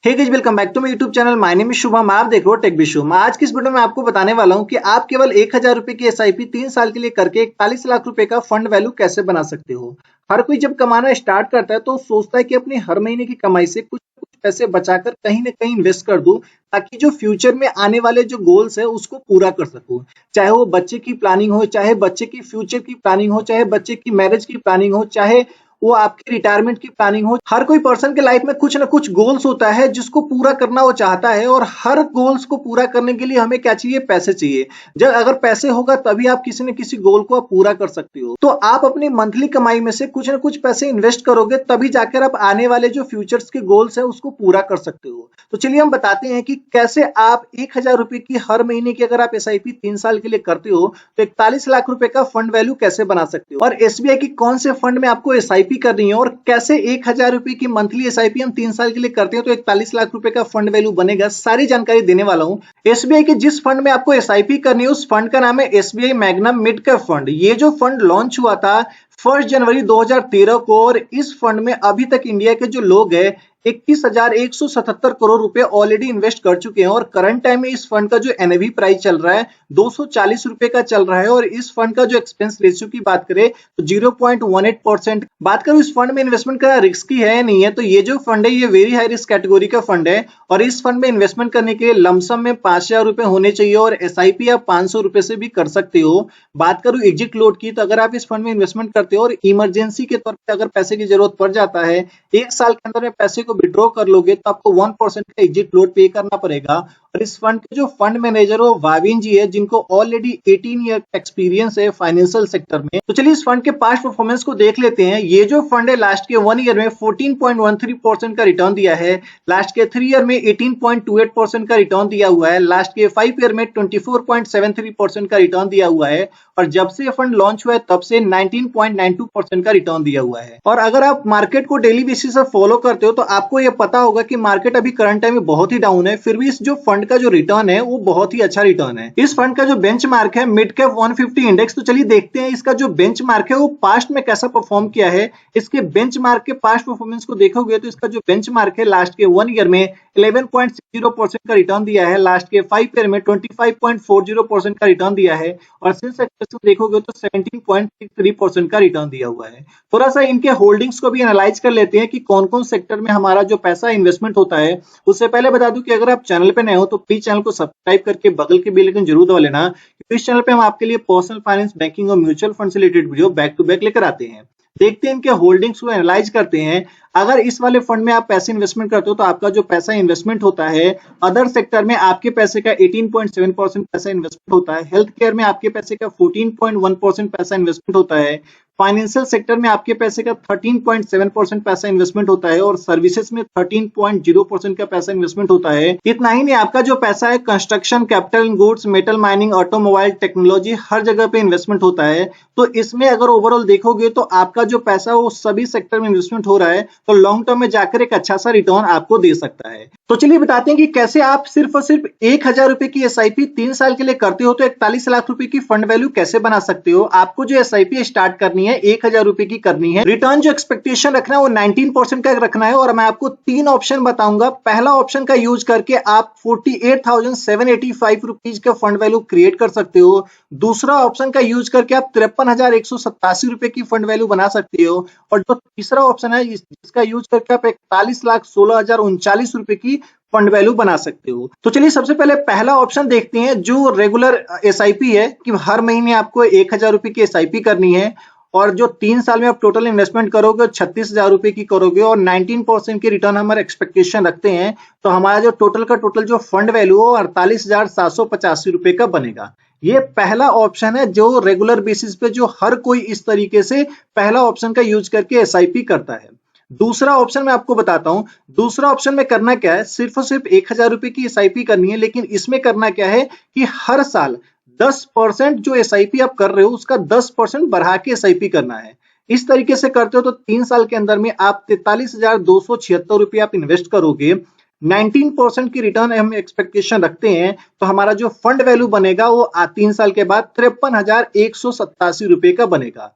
Hey guys, welcome back to my YouTube channel. My name is Shubham. आप देख रहे हो टेक बिशु। मैं आज की इस वीडियो में आपको बताने वाला हूं कि आप केवल 1000 रुपए की एसआईपी 3 साल के लिए करके 41 लाख रुपए का फंड वैल्यू कैसे बना सकते हो। हर कोई जब कमाना स्टार्ट करता है तो सोचता है कि अपनी हर महीने की कमाई से कुछ ना कुछ पैसे बचाकर कहीं ना कहीं इन्वेस्ट कर दूं, ताकि जो फ्यूचर में आने वाले जो गोल्स है उसको पूरा कर सकूं। चाहे वो बच्चे की प्लानिंग हो, चाहे बच्चे की फ्यूचर की प्लानिंग हो, चाहे बच्चे की मैरिज की प्लानिंग हो, चाहे वो आपकी रिटायरमेंट की प्लानिंग हो। हर कोई पर्सन के लाइफ में कुछ ना कुछ गोल्स होता है जिसको पूरा करना वो चाहता है, और हर गोल्स को पूरा करने के लिए हमें क्या चाहिए? पैसे चाहिए। जब अगर पैसे होगा तभी आप किसी न किसी गोल को आप पूरा कर सकते हो। तो आप अपनी मंथली कमाई में से कुछ ना कुछ पैसे इन्वेस्ट करोगे तभी जाकर आप आने वाले जो फ्यूचर्स के गोल्स है उसको पूरा कर सकते हो। तो चलिए हम बताते हैं कि कैसे आप 1000 रुपए की हर महीने की अगर आप एसआईपी 3 साल के लिए करते हो तो 41 लाख रुपए का फंड वैल्यू कैसे बना सकते हो, और एसबीआई की कौन से फंड में आपको एसआईपी करनी है, और कैसे 1000 रुपए की मंथली एसआईपी हम 3 साल के लिए करते हैं तो 41 लाख रुपए का फंड वैल्यू बनेगा। सारी जानकारी देने वाला हूं। एसबीआई के जिस फंड में आपको एसआईपी करनी है उस फंड का नाम है SBI magnum mid cap fund. ये जो फंड लॉन्च हुआ था 1 जनवरी 2013 को, और इस फंड में अभी तक इंडिया के जो लोग हैं 21,177 करोड़ रुपए ऑलरेडी इन्वेस्ट कर चुके हैं, और करंट टाइम में इस फंड का जो एनएवी प्राइस चल रहा है 240 रुपए का चल रहा है। और इस फंड का जो एक्सपेंस रेशियो की बात करें तो 0.18%। बात करूं इस फंड में इन्वेस्टमेंट करना रिस्की है नहीं है, तो ये जो फंड है ये वेरी हाई रिस्क कैटेगरी का फंड है, और इस फंड में इन्वेस्टमेंट करने के लिए लमसम में 5000 रुपए होने चाहिए, और एसआईपी आप 500 रुपए से भी कर सकते हो। बात करूं एग्जिट लोड की, तो अगर आप इस फंड में इन्वेस्टमेंट करते हो और इमरजेंसी के तौर पर अगर पैसे की जरूरत पड़ जाता है, 1 साल के अंदर में पैसे को विड्रॉ कर लोगे तो आपको 1% का एग्जिट लोड पे करना पड़ेगा। और इस फंड के जो फंड मैनेजर हो वाविन जी है, जिनको ऑलरेडी 18 ईयर एक्सपीरियंस है फाइनेंशियल सेक्टर में। तो चलिए इस फंड के पास्ट परफॉर्मेंस को देख लेते हैं। ये जो फंड है लास्ट के 1 ईयर में 14.13% का रिटर्न दिया है, लास्ट के 3 ईयर में 18.28% का रिटर्न दिया हुआ है, लास्ट के 5 ईयर में 24.73% का रिटर्न दिया हुआ है, और जब से ये फंड लॉन्च हुआ है तब से 19.92% का रिटर्न दिया हुआ है। और अगर आप मार्केट को डेली बेसिस पर फॉलो करते हो तो आपको ये पता होगा कि मार्केट अभी करंट टाइम में बहुत ही डाउन है, फिर भी इस जो फंड का जो रिटर्न है वो बहुत ही अच्छा रिटर्न है। इस फंड का जो बेंचमार्क है मिड कैप 150 इंडेक्स। तो चलिए देखते हैं इसका जो बेंचमार्क है वो पास्ट में कैसा परफॉर्म किया है। इसके बेंचमार्क के पास्ट परफॉर्मेंस को देखोगे तो इसका जो बेंचमार्क है लास्ट के 1 ईयर में 11.60% का रिटर्न दिया है, लास्ट के 5 ईयर में 25.40% का रिटर्न दिया है, और सिंस देखोगे तो 17.63% का रिटर्न दिया हुआ है। थोड़ा सा इनके होल्डिंग्स को भी एनालाइज कर लेते हैं कि कौन कौन सेक्टर में हमारा जो पैसा इन्वेस्टमेंट होता है। उससे पहले बता दूं कि अगर आप चैनल पे नए हो तो प्लीज चैनल को सब्सक्राइब करके बगल के बेल आइकन जरूर दबा लेना, क्योंकि इस चैनल पे हम आपके लिए पर्सनल फाइनेंस, बैंकिंग और म्यूचुअल फंड से related video back to back लेकर आते हैं। देखते हैं इनके होल्डिंग्स को एनालाइज करते हैं। अगर इस वाले फंड में आप पैसे इन्वेस्टमेंट करते हो तो आपका जो पैसा इन्वेस्टमेंट होता है अदर सेक्टर में आपके पैसे का 18.7% पैसा इन्वेस्टमेंट होता है, हेल्थ केयर में आपके पैसे का 14.1% पैसा इन्वेस्टमेंट होता है, फाइनेंशियल सेक्टर में आपके पैसे का 13.7% पैसा इन्वेस्टमेंट होता है, और सर्विसेज में 13.0% का पैसा इन्वेस्टमेंट होता है। इतना ही नहीं, आपका जो पैसा है construction, capital goods, metal mining, automobile, technology, हर जगह पे इन्वेस्टमेंट होता है। तो इसमें अगर ओवरऑल देखोगे तो आपका जो पैसा वो सभी सेक्टर में इन्वेस्टमेंट हो रहा है, तो लॉन्ग टर्म में जाकर एक अच्छा सा रिटर्न आपको दे सकता है। तो चलिए बताते हैं कि कैसे आप सिर्फ और सिर्फ 1000 रुपए की एसआईपी 3 साल के लिए करते हो तो 41 लाख रुपए की फंड वैल्यू कैसे बना सकते हो। आपको जो एसआईपी स्टार्ट करनी है 1000 रुपए की करनी है। रिटर्न जो एक्सपेक्टेशन रखना है वो 19% का रखना है, और मैं आपको 3 ऑप्शन बताऊंगा। पहला ऑप्शन का यूज करके आप 48,785 रुपीज का फंड वैल्यू क्रिएट कर सकते हो। दूसरा ऑप्शन का यूज करके आप 53,187 रुपए की फंड वैल्यू बना सकते हो, और जो तीसरा ऑप्शन है जिसका यूज करके आप 41,16,039 रुपए की फंड वैल्यू बना सकते हो। तो चलिए सबसे पहले पहला ऑप्शन देखते हैं जो रेगुलर एसआईपी है, कि हर महीने आपको 1000 रुपए की एसआईपी करनी है, और जो 3 साल में आप टोटल इन्वेस्टमेंट करोगे 36,000 रुपए की करोगे, और 19% की रिटर्न हमारे एक्सपेक्टेशन रखते हैं, तो हमारा जो टोटल का टोटल जो फंड वैल्यू हो 48,785 रुपए का बनेगा। ये पहला ऑप्शन है जो रेगुलर बेसिस पे जो हर कोई इस तरीके से पहला ऑप्शन का यूज करके एसआईपी करता है। दूसरा ऑप्शन मैं आपको बताता हूं। दूसरा ऑप्शन में करना क्या है, सिर्फ और सिर्फ 1000 रुपए की एसआईपी करनी है, लेकिन इसमें करना क्या है कि हर साल 10% जो एसआईपी आप कर रहे हो उसका 10% बढ़ा के एसआईपी करना है। इस तरीके से करते हो तो 3 साल के अंदर में आप 43,276 रुपए आप इन्वेस्ट करोगे, 19% की रिटर्न हम एक्सपेक्टेशन रखते हैं, तो हमारा जो फंड वैल्यू बनेगा वो 3 साल के बाद 53,187 रुपए का बनेगा।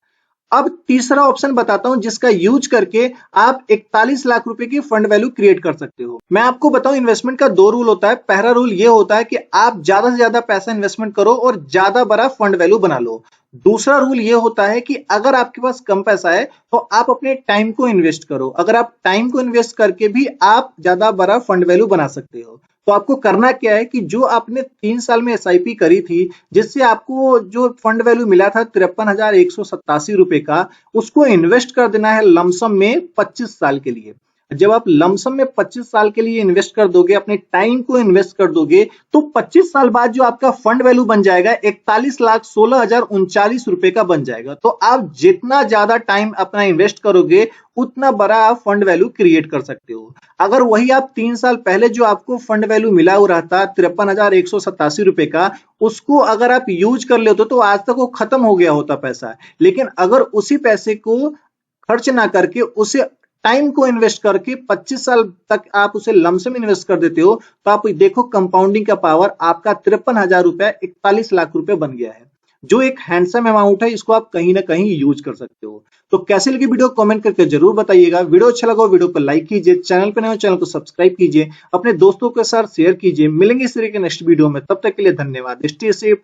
अब तीसरा ऑप्शन बताता हूं जिसका यूज करके आप 41 लाख रुपए की फंड वैल्यू क्रिएट कर सकते हो। मैं आपको बताऊं इन्वेस्टमेंट का दो रूल होता है। पहला रूल ये होता है कि आप ज्यादा से ज्यादा पैसा इन्वेस्टमेंट करो और ज्यादा बड़ा फंड वैल्यू बना लो। दूसरा रूल ये होता है कि अगर आपके पास कम पैसा है तो आप अपने टाइम को इन्वेस्ट करो। अगर आप टाइम को इन्वेस्ट करके भी आप ज्यादा बड़ा फंड वैल्यू बना सकते हो। तो आपको करना क्या है कि जो आपने 3 साल में एसआईपी करी थी, जिससे आपको जो फंड वैल्यू मिला था 53,187 रुपए का, उसको इन्वेस्ट कर देना है लमसम में 25 साल के लिए। जब आप लमसम में 25 साल के लिए इन्वेस्ट कर दोगे, अपने टाइम को इन्वेस्ट कर दोगे, तो 25 साल बाद जो आपका फंड वैल्यू बन जाएगा 41,16,039 रुपए का बन जाएगा। तो आप जितना ज्यादा टाइम अपना इन्वेस्ट करोगे उतना बड़ा आप फंड वैल्यू क्रिएट कर सकते हो। अगर वही आप 3 साल पहले जो आपको फंड वैल्यू मिला हो रहा था 53,187 रुपए का, उसको अगर आप यूज कर लेते तो आज तक वो खत्म हो गया होता पैसा। लेकिन अगर उसी पैसे को खर्च ना करके उसे टाइम को इन्वेस्ट करके 25 साल तक आप उसे लमसम इन्वेस्ट कर देते हो, तो आप देखो कंपाउंडिंग का पावर आपका 53,000 रुपया 41 लाख रुपए बन गया है, जो एक हैंडसम अमाउंट है। इसको आप कहीं ना कहीं यूज कर सकते हो। तो कैसे लगी वीडियो कमेंट करके जरूर बताइएगा। वीडियो अच्छा लगा वीडियो को लाइक कीजिए, चैनल पर नए हो चैनल को सब्सक्राइब कीजिए, अपने दोस्तों के साथ शेयर कीजिए। मिलेंगे इस तरह के नेक्स्ट वीडियो में, तब तक के लिए धन्यवाद। Stay safe.